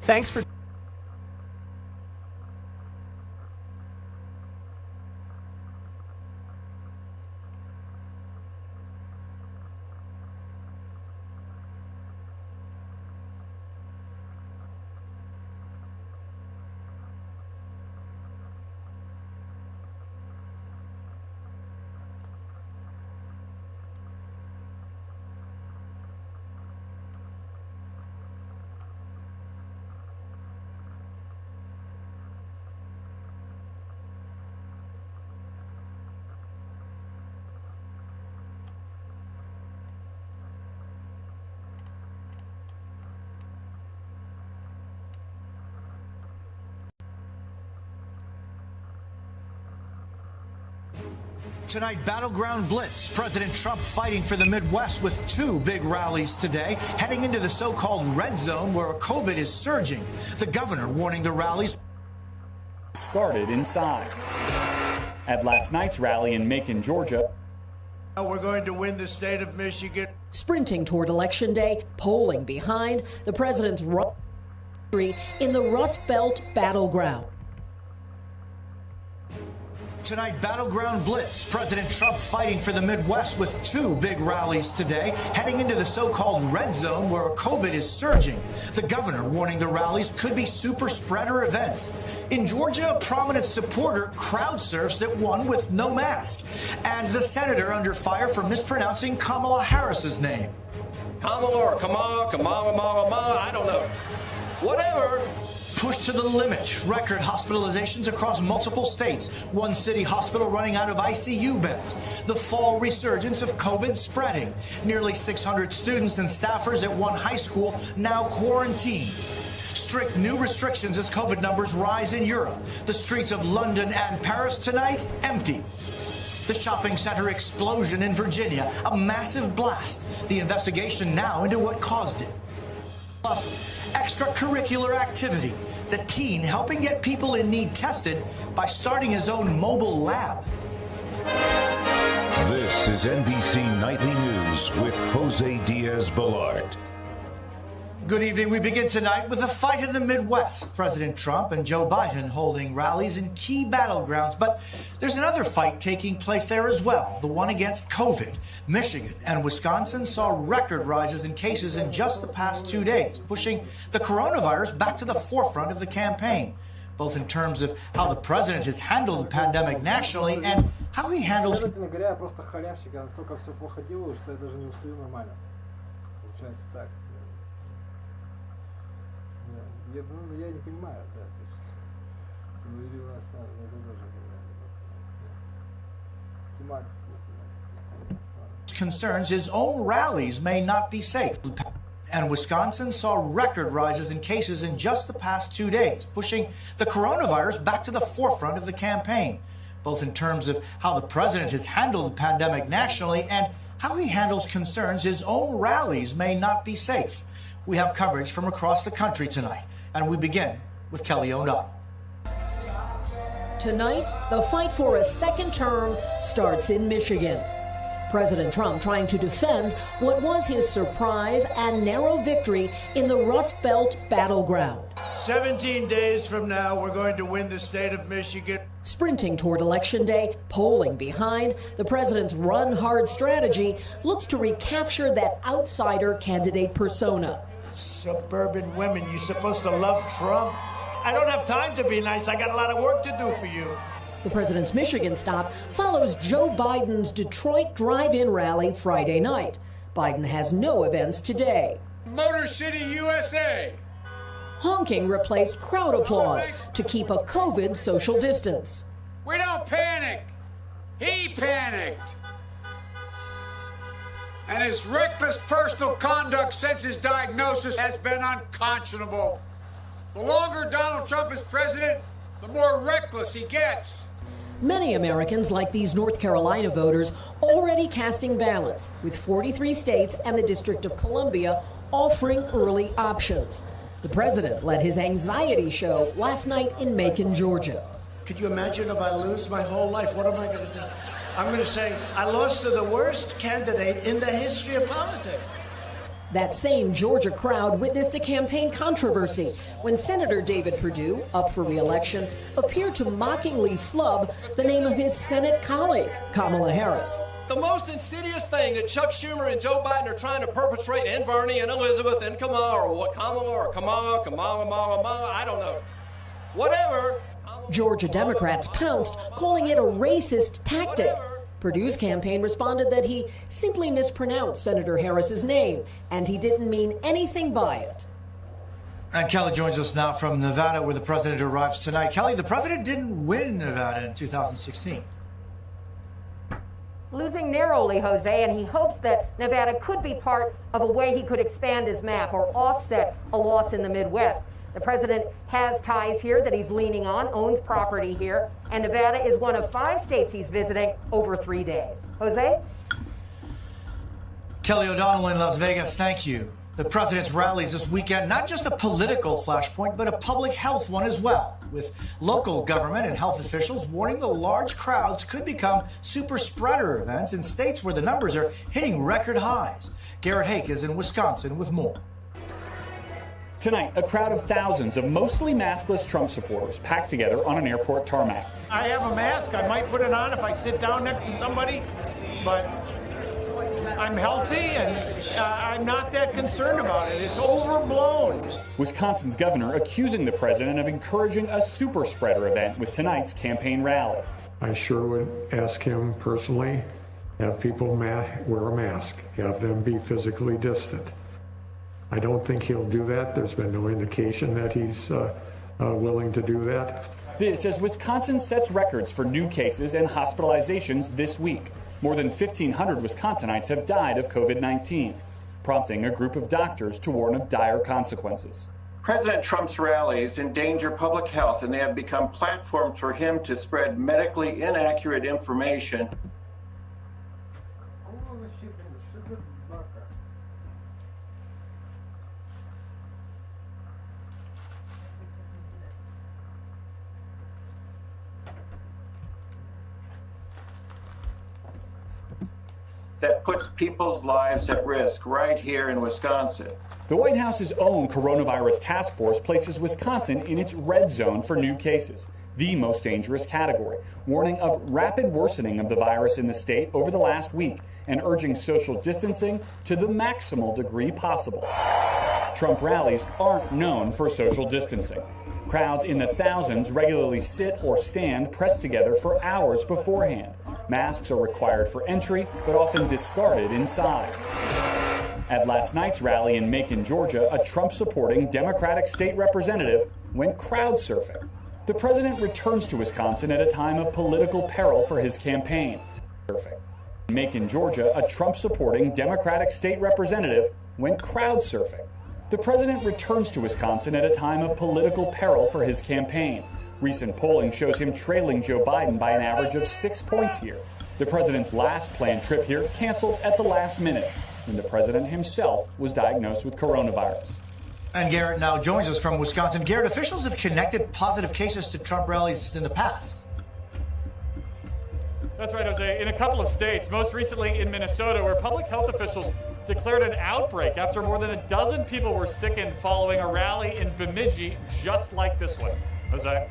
Thanks for... Tonight, battleground blitz. President Trump fighting for the Midwest with two big rallies today, heading into the so-called red zone where COVID is surging. The governor warning the rallies started inside. At last night's rally in Macon, Georgia, we're going to win the state of Michigan. Sprinting toward Election Day, polling behind the president's victory in the Rust Belt battleground. Tonight, battleground blitz. President Trump fighting for the Midwest with two big rallies today, heading into the so-called red zone where COVID is surging. The governor warning the rallies could be super spreader events. In Georgia, a prominent supporter crowd surfs at one with no mask. And the senator under fire for mispronouncing Kamala Harris's name. Kamala or Kamala, I don't know. Whatever. Pushed to the limit. Record hospitalizations across multiple states. One city hospital running out of ICU beds. The fall resurgence of COVID spreading. Nearly 600 students and staffers at one high school now quarantined. Strict new restrictions as COVID numbers rise in Europe. The streets of London and Paris tonight empty. The shopping center explosion in Virginia. A massive blast. The investigation now into what caused it. Plus, extracurricular activity. The teen helping get people in need tested by starting his own mobile lab. This is NBC Nightly News with Jose Diaz-Balart. Good evening. We begin tonight with a fight in the Midwest. President Trump and Joe Biden holding rallies in key battlegrounds. But there's another fight taking place there as well, the one against COVID. Michigan and Wisconsin saw record rises in cases in just the past 2 days, pushing the coronavirus back to the forefront of the campaign, both in terms of how the president has handled the pandemic nationally and how he handles... concerns his own rallies may not be safe. And Wisconsin saw record rises in cases in just the past 2 days, pushing the coronavirus back to the forefront of the campaign, both in terms of how the president has handled the pandemic nationally and how he handles concerns his own rallies may not be safe. We have coverage from across the country tonight, and we begin with Kelly O'Donnell. Tonight, the fight for a second term starts in Michigan. President Trump trying to defend what was his surprise and narrow victory in the Rust Belt battleground. 17 days from now, we're going to win the state of Michigan. Sprinting toward Election Day, polling behind, the president's run-hard strategy looks to recapture that outsider candidate persona. Suburban women, you're supposed to love Trump? I don't have time to be nice. I got a lot of work to do for you. The president's Michigan stop follows Joe Biden's Detroit drive-in rally Friday night. Biden has no events today. Motor City, USA. Honking replaced crowd applause to keep a COVID social distance. We don't panic. He panicked. And his reckless personal conduct since his diagnosis has been unconscionable. The longer Donald Trump is president, the more reckless he gets. Many Americans, like these North Carolina voters, already casting ballots, with 43 states and the District of Columbia offering early options. The president led his anxiety show last night in Macon, Georgia. Could you imagine if I lose my whole life? What am I going to do? I'm going to say, I lost to the worst candidate in the history of politics. That same Georgia crowd witnessed a campaign controversy when Senator David Perdue, up for re-election, appeared to mockingly flub the name of his Senate colleague, Kamala Harris. The most insidious thing that Chuck Schumer and Joe Biden are trying to perpetrate, and Bernie and Elizabeth and Kamala, I don't know. Whatever. Georgia Democrats pounced, calling it a racist tactic. Perdue's campaign responded that he simply mispronounced Senator Harris's name, and he didn't mean anything by it. And Kelly joins us now from Nevada, where the president arrives tonight. Kelly, the president didn't win Nevada in 2016. Losing narrowly, Jose, and he hopes that Nevada could be part of a way he could expand his map or offset a loss in the Midwest. The president has ties here that he's leaning on, owns property here, and Nevada is one of 5 states he's visiting over 3 days. Jose? Kelly O'Donnell in Las Vegas, thank you. The president's rallies this weekend, not just a political flashpoint, but a public health one as well, with local government and health officials warning the large crowds could become super spreader events in states where the numbers are hitting record highs. Garrett Hake is in Wisconsin with more. Tonight, a crowd of thousands of mostly maskless Trump supporters packed together on an airport tarmac. I have a mask. I might put it on if I sit down next to somebody, but I'm healthy and I'm not that concerned about it. It's overblown. Wisconsin's governor accusing the president of encouraging a super spreader event with tonight's campaign rally. I sure would ask him personally, have people wear a mask, have them be physically distant. I don't think he'll do that. There's been no indication that he's willing to do that. This as Wisconsin sets records for new cases and hospitalizations this week. More than 1,500 Wisconsinites have died of COVID-19, prompting a group of doctors to warn of dire consequences. President Trump's rallies endanger public health, and they have become platforms for him to spread medically inaccurate information. That puts people's lives at risk right here in Wisconsin. The White House's own coronavirus task force places Wisconsin in its red zone for new cases, the most dangerous category, warning of rapid worsening of the virus in the state over the last week and urging social distancing to the maximal degree possible. Trump rallies aren't known for social distancing. Crowds in the thousands regularly sit or stand pressed together for hours beforehand. Masks are required for entry, but often discarded inside. At last night's rally in Macon, Georgia, a Trump-supporting Democratic state representative went crowd surfing. The president returns to Wisconsin at a time of political peril for his campaign. In Macon, Georgia, a Trump-supporting Democratic state representative went crowd surfing. The president returns to Wisconsin at a time of political peril for his campaign. Recent polling shows him trailing Joe Biden by an average of 6 points here. The president's last planned trip here canceled at the last minute when the president himself was diagnosed with coronavirus. And Garrett now joins us from Wisconsin. Garrett, officials have connected positive cases to Trump rallies in the past. That's right, Jose. In a couple of states, most recently in Minnesota, where public health officials declared an outbreak after more than a dozen people were sickened following a rally in Bemidji just like this one. Jose?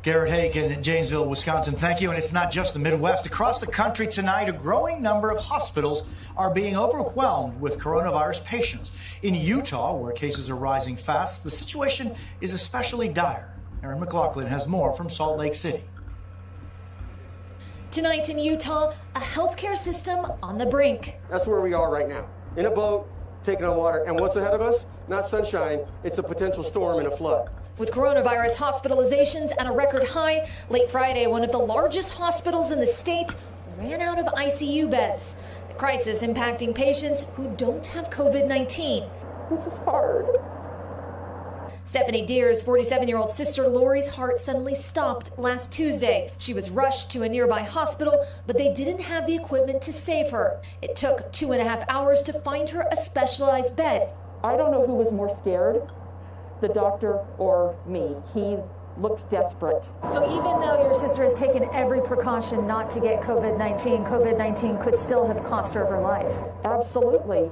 Garrett Hake in Janesville, Wisconsin, thank you. And it's not just the Midwest. Across the country tonight, a growing number of hospitals are being overwhelmed with coronavirus patients. In Utah, where cases are rising fast, the situation is especially dire. Aaron McLaughlin has more from Salt Lake City. Tonight in Utah, a healthcare system on the brink. That's where we are right now, in a boat, taking on water. And what's ahead of us? Not sunshine, it's a potential storm and a flood. With coronavirus hospitalizations at a record high, late Friday, one of the largest hospitals in the state ran out of ICU beds. The crisis impacting patients who don't have COVID-19. This is hard. Stephanie Deer's 47-year-old sister Lori's heart suddenly stopped last Tuesday. She was rushed to a nearby hospital, but they didn't have the equipment to save her. It took 2.5 hours to find her a specialized bed. I don't know who was more scared, the doctor or me. He looked desperate. So even though your sister has taken every precaution not to get COVID-19, COVID-19 could still have cost her her life. Absolutely.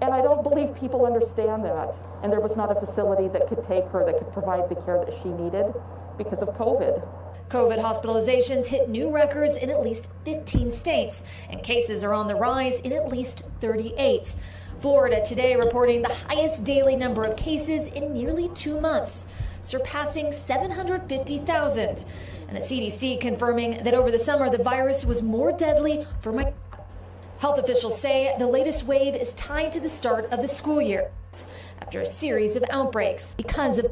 And I don't believe people understand that. And there was not a facility that could take her, that could provide the care that she needed because of COVID. COVID hospitalizations hit new records in at least 15 states, and cases are on the rise in at least 38. Florida today reporting the highest daily number of cases in nearly 2 months, surpassing 750,000. And the CDC confirming that over the summer the virus was more deadly for my. Health officials say the latest wave is tied to the start of the school year after a series of outbreaks because of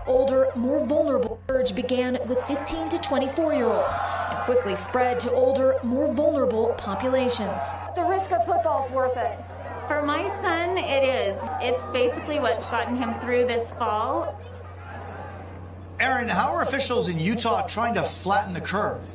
older, more vulnerable. Surge began with 15 to 24-year-olds and quickly spread to older, more vulnerable populations. The risk of football is worth it. For my son, it is. It's basically what's gotten him through this fall. Aaron, how are officials in Utah trying to flatten the curve?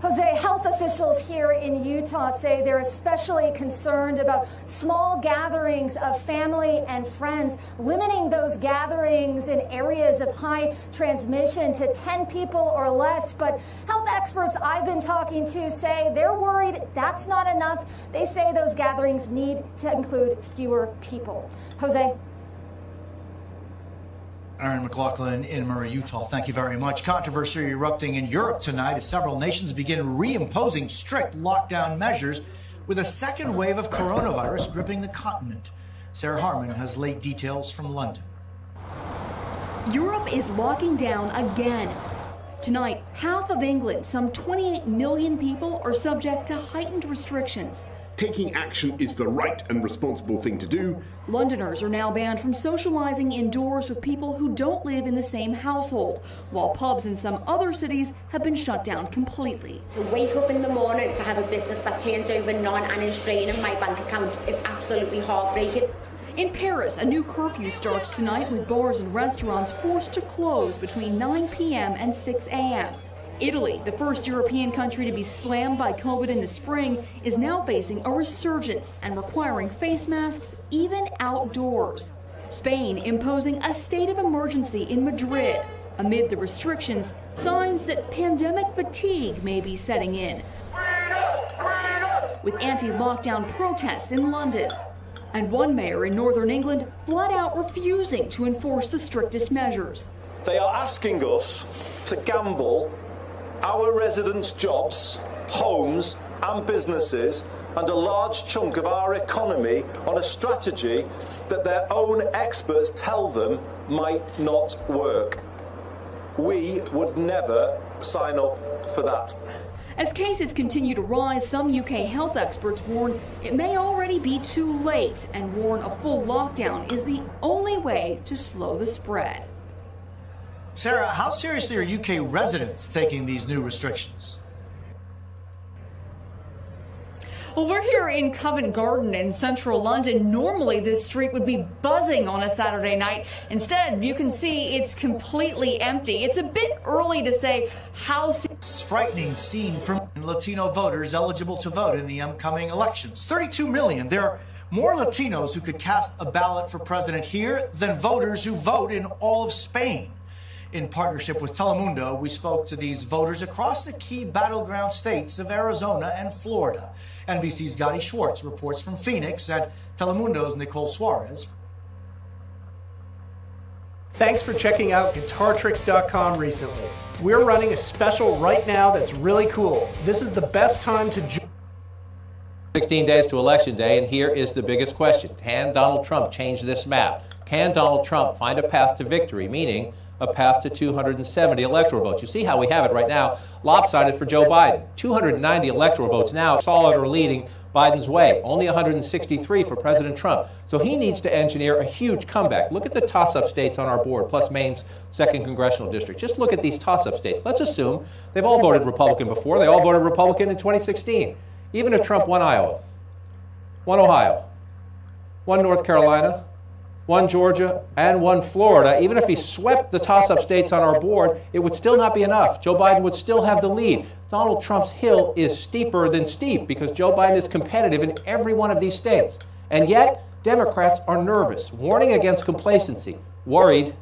Jose, health officials here in Utah say they're especially concerned about small gatherings of family and friends, limiting those gatherings in areas of high transmission to 10 people or less. But health experts I've been talking to say they're worried that's not enough. They say those gatherings need to include fewer people. Jose? Aaron McLaughlin in Murray, Utah. Thank you very much. Controversy erupting in Europe tonight as several nations begin reimposing strict lockdown measures with a second wave of coronavirus gripping the continent. Sarah Harmon has late details from London. Europe is locking down again. Tonight, half of England, some 28 million people, are subject to heightened restrictions. Taking action is the right and responsible thing to do. Londoners are now banned from socializing indoors with people who don't live in the same household, while pubs in some other cities have been shut down completely. To wake up in the morning to have a business that turns over none and is draining my bank account is absolutely heartbreaking. In Paris, a new curfew starts tonight with bars and restaurants forced to close between 9 p.m. and 6 a.m. Italy, the first European country to be slammed by COVID in the spring, is now facing a resurgence and requiring face masks even outdoors. Spain imposing a state of emergency in Madrid. Amid the restrictions, signs that pandemic fatigue may be setting in. With anti-lockdown protests in London. And one mayor in northern England flat out refusing to enforce the strictest measures. They are asking us to gamble our residents' jobs, homes and businesses and a large chunk of our economy on a strategy that their own experts tell them might not work. We would never sign up for that. As cases continue to rise, some UK health experts warn it may already be too late and warn a full lockdown is the only way to slow the spread. Sarah, how seriously are UK residents taking these new restrictions? Well, we're here in Covent Garden in central London. Normally, this street would be buzzing on a Saturday night. Instead, you can see it's completely empty. It's a bit early to say how... Frightening scene from Latino voters eligible to vote in the upcoming elections. 32 million. There are more Latinos who could cast a ballot for president here than voters who vote in all of Spain. In partnership with Telemundo, we spoke to these voters across the key battleground states of Arizona and Florida. NBC's Gotti Schwartz reports from Phoenix and Telemundo's Nicole Suarez. Thanks for checking out GuitarTricks.com recently. We're running a special right now that's really cool. This is the best time to 16 days to Election Day, and here is the biggest question. Can Donald Trump change this map? Can Donald Trump find a path to victory, meaning a path to 270 electoral votes? You see how we have it right now, lopsided for Joe Biden. 290 electoral votes now, solid or leading Biden's way. Only 163 for President Trump. So he needs to engineer a huge comeback. Look at the toss-up states on our board, plus Maine's 2nd congressional district. Just look at these toss-up states. Let's assume they've all voted Republican before. They all voted Republican in 2016. Even if Trump won Iowa, won Ohio, won North Carolina, won Georgia, and won Florida. Even if he swept the toss-up states on our board, it would still not be enough. Joe Biden would still have the lead. Donald Trump's hill is steeper than steep because Joe Biden is competitive in every one of these states. And yet, Democrats are nervous, warning against complacency. worried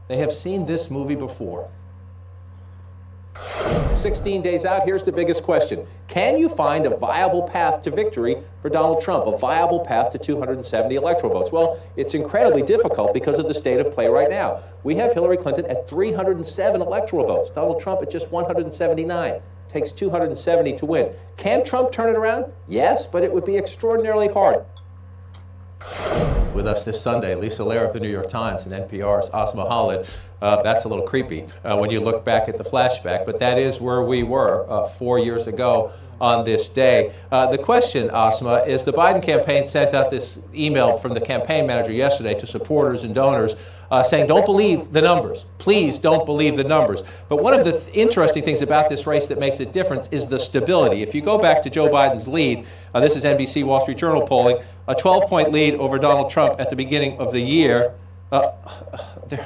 they have seen this movie before. 16 days out, here's the biggest question. Can you find a viable path to victory for Donald Trump, a viable path to 270 electoral votes? Well, it's incredibly difficult because of the state of play right now. We have Hillary Clinton at 307 electoral votes, Donald Trump at just 179. Takes 270 to win. Can Trump turn it around? Yes, but it would be extraordinarily hard. With us this Sunday, Lisa Lair of the New York Times and NPR's Asma Khalid. That's a little creepy when you look back at the flashback, but that is where we were 4 years ago on this day. The question, Asma, is the Biden campaign sent out this email from the campaign manager yesterday to supporters and donors saying, don't believe the numbers. Please don't believe the numbers. But one of the interesting things about this race that makes it different is the stability. If you go back to Joe Biden's lead, this is NBC Wall Street Journal polling, a 12-point lead over Donald Trump at the beginning of the year.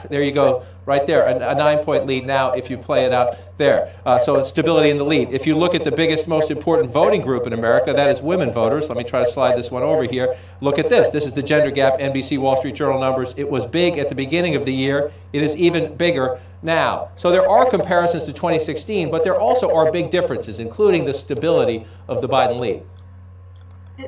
There you go, right there, a 9-point lead now if you play it out there. So it's stability in the lead. If you look at the biggest, most important voting group in America, that is women voters. Let me try to slide this one over here. Look at this. This is the gender gap, NBC Wall Street Journal numbers. It was big at the beginning of the year. It is even bigger now. So there are comparisons to 2016, but there also are big differences, including the stability of the Biden lead.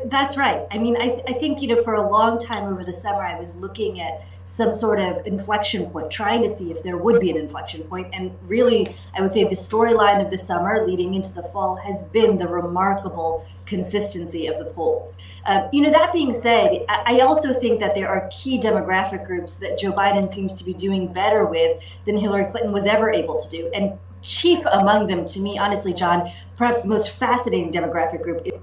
That's right. I mean, I think, for a long time over the summer, I was looking at some sort of inflection point, trying to see if there would be an inflection point. And really, I would say the storyline of the summer leading into the fall has been the remarkable consistency of the polls. That being said, I also think that there are key demographic groups that Joe Biden seems to be doing better with than Hillary Clinton was ever able to do. And chief among them, to me, honestly, John, perhaps the most fascinating demographic group is